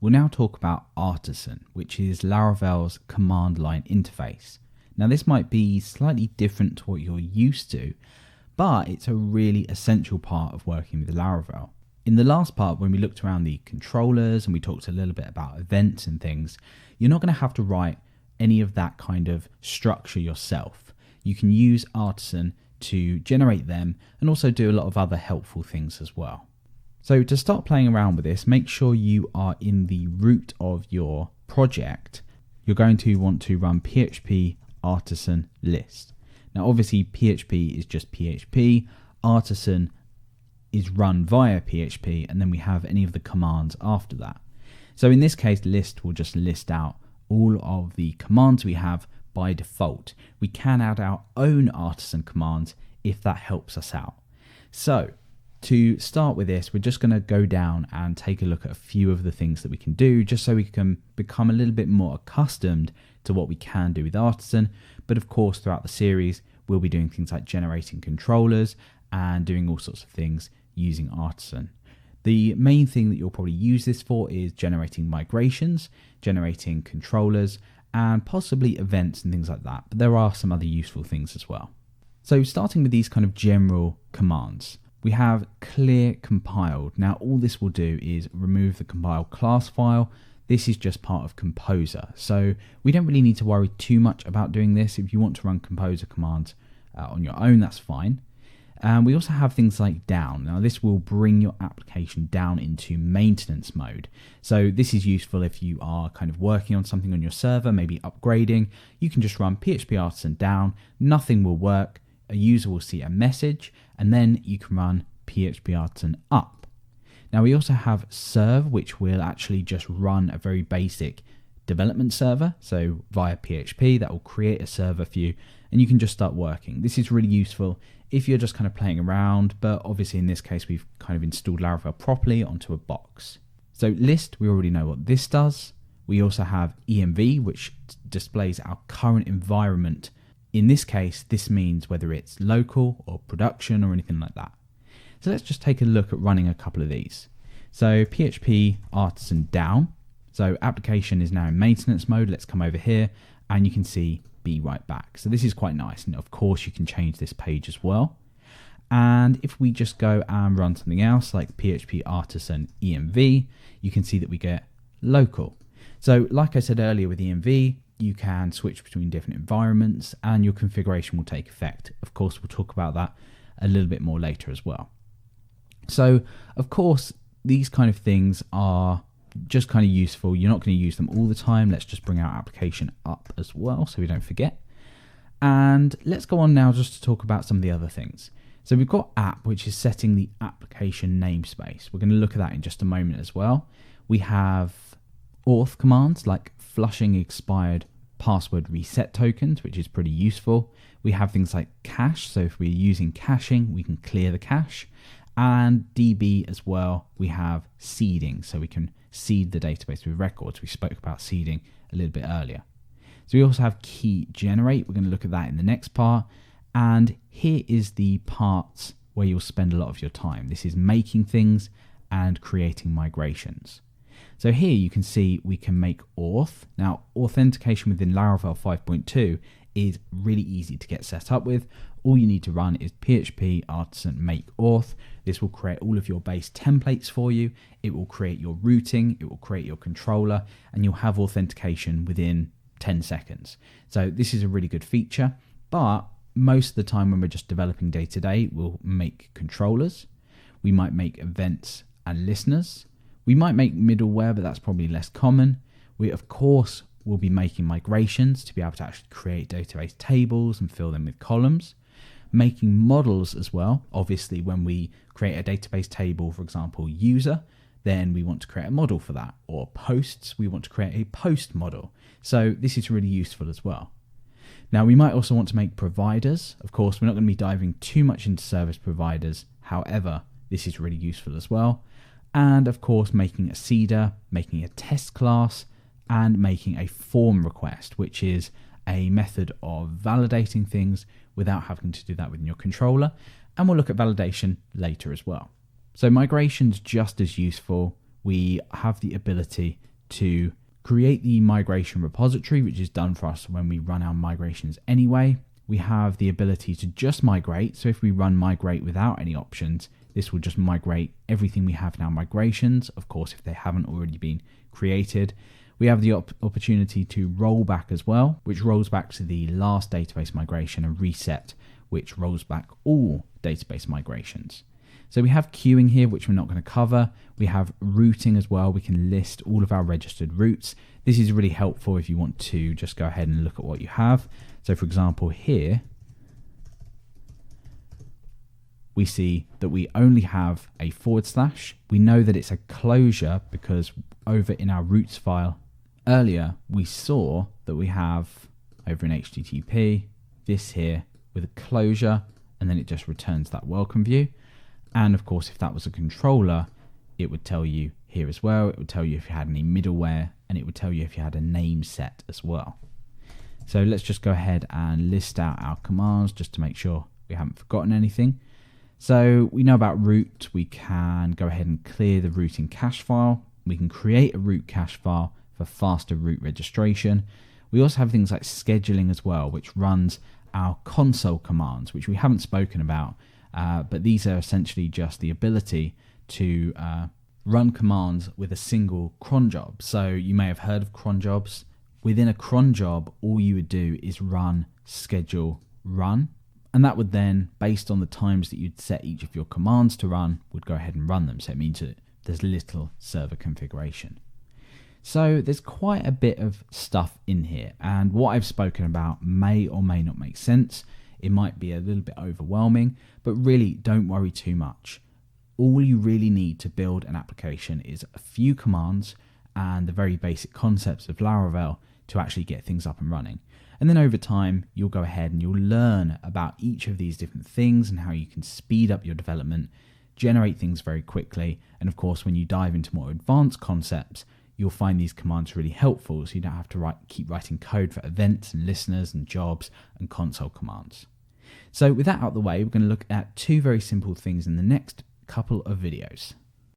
we'll now talk about Artisan, which is Laravel's command line interface. Now this might be slightly different to what you're used to, but it's a really essential part of working with Laravel. In the last part, when we looked around the controllers and we talked a little bit about events and things, you're not going to have to write any of that kind of structure yourself. You can use Artisan to generate them and also do a lot of other helpful things as well. So to start playing around with this, make sure you are in the root of your project. You're going to want to run php artisan list. Now obviously PHP is just PHP, Artisan is run via PHP, and then we have any of the commands after that. So in this case, list will just list out all of the commands we have by default. We can add our own Artisan commands if that helps us out. So to start with this, we're just going to go down and take a look at a few of the things that we can do, just so we can become a little bit more accustomed to what we can do with Artisan. But of course, throughout the series, we'll be doing things like generating controllers and doing all sorts of things using Artisan. The main thing that you'll probably use this for is generating migrations, generating controllers, and possibly events and things like that. But there are some other useful things as well. So starting with these kind of general commands, we have clear compiled. Now all this will do is remove the compile class file. This is just part of Composer. So we don't really need to worry too much about doing this. If you want to run Composer commands on your own, that's fine. And we also have things like down. Now this will bring your application down into maintenance mode. So this is useful if you are kind of working on something on your server, maybe upgrading. You can just run PHP Artisan down, nothing will work. A user will see a message, and then you can run PHP Artisan up. Now we also have serve, which will actually just run a very basic development server. So via PHP, that will create a server for you, and you can just start working. This is really useful if you're just kind of playing around, but obviously in this case, we've kind of installed Laravel properly onto a box. So list, we already know what this does. We also have env, which displays our current environment. In this case, this means whether it's local or production or anything like that. So let's just take a look at running a couple of these. So PHP Artisan down. So application is now in maintenance mode. Let's come over here and you can see be right back. So this is quite nice. And of course you can change this page as well. And if we just go and run something else like PHP Artisan env, you can see that we get local. So like I said earlier with env, you can switch between different environments and your configuration will take effect. Of course, we'll talk about that a little bit more later as well. So of course, these kind of things are just kind of useful. You're not going to use them all the time. Let's just bring our application up as well so we don't forget. And let's go on now just to talk about some of the other things. So we've got app, which is setting the application namespace. We're going to look at that in just a moment as well. We have auth commands like flushing expired password reset tokens, which is pretty useful. We have things like cache. So if we're using caching, we can clear the cache. And DB as well, we have seeding. So we can seed the database with records. We spoke about seeding a little bit earlier. So we also have key generate. We're going to look at that in the next part. And here is the parts where you'll spend a lot of your time. This is making things and creating migrations. So here you can see we can make auth. Now, authentication within Laravel 5.2 is really easy to get set up with. All you need to run is PHP Artisan make auth. This will create all of your base templates for you. It will create your routing. It will create your controller, and you'll have authentication within 10 seconds. So this is a really good feature, but most of the time when we're just developing day to day, we'll make controllers. We might make events and listeners. We might make middleware, but that's probably less common. We, of course, will be making migrations to be able to actually create database tables and fill them with columns. Making models as well. Obviously, when we create a database table, for example, user, then we want to create a model for that. Or posts, we want to create a post model. So this is really useful as well. Now, we might also want to make providers. Of course, we're not going to be diving too much into service providers. However, this is really useful as well. And of course, making a seeder, making a test class, and making a form request, which is a method of validating things without having to do that within your controller. And we'll look at validation later as well. So migration's just as useful. We have the ability to create the migration repository, which is done for us when we run our migrations anyway. We have the ability to just migrate. So if we run migrate without any options, this will just migrate everything we have in our migrations, of course, if they haven't already been created. We have the opportunity to roll back as well, which rolls back to the last database migration, and reset, which rolls back all database migrations. So we have queuing here, which we're not going to cover. We have routing as well. We can list all of our registered routes. This is really helpful if you want to just go ahead and look at what you have. So for example, here, we see that we only have a /. We know that it's a closure because over in our routes file earlier, we saw that we have over in HTTP, this here with a closure, and then it just returns that welcome view. And of course, if that was a controller, it would tell you here as well. It would tell you if you had any middleware, and it would tell you if you had a name set as well. So let's just go ahead and list out our commands just to make sure we haven't forgotten anything. So we know about root. We can go ahead and clear the routing cache file. We can create a root cache file for faster root registration. We also have things like scheduling as well, which runs our console commands, which we haven't spoken about. But these are essentially just the ability to run commands with a single cron job. So you may have heard of cron jobs. Within a cron job, all you would do is run schedule run. And that would then, based on the times that you'd set each of your commands to run, would go ahead and run them. So it means that there's little server configuration. So there's quite a bit of stuff in here. And what I've spoken about may or may not make sense. It might be a little bit overwhelming, but really don't worry too much. All you really need to build an application is a few commands and the very basic concepts of Laravel to actually get things up and running. And then over time, you'll go ahead and you'll learn about each of these different things and how you can speed up your development, generate things very quickly. And of course, when you dive into more advanced concepts, you'll find these commands really helpful, so you don't have to keep writing code for events and listeners and jobs and console commands. So with that out of the way, we're going to look at two very simple things in the next couple of videos.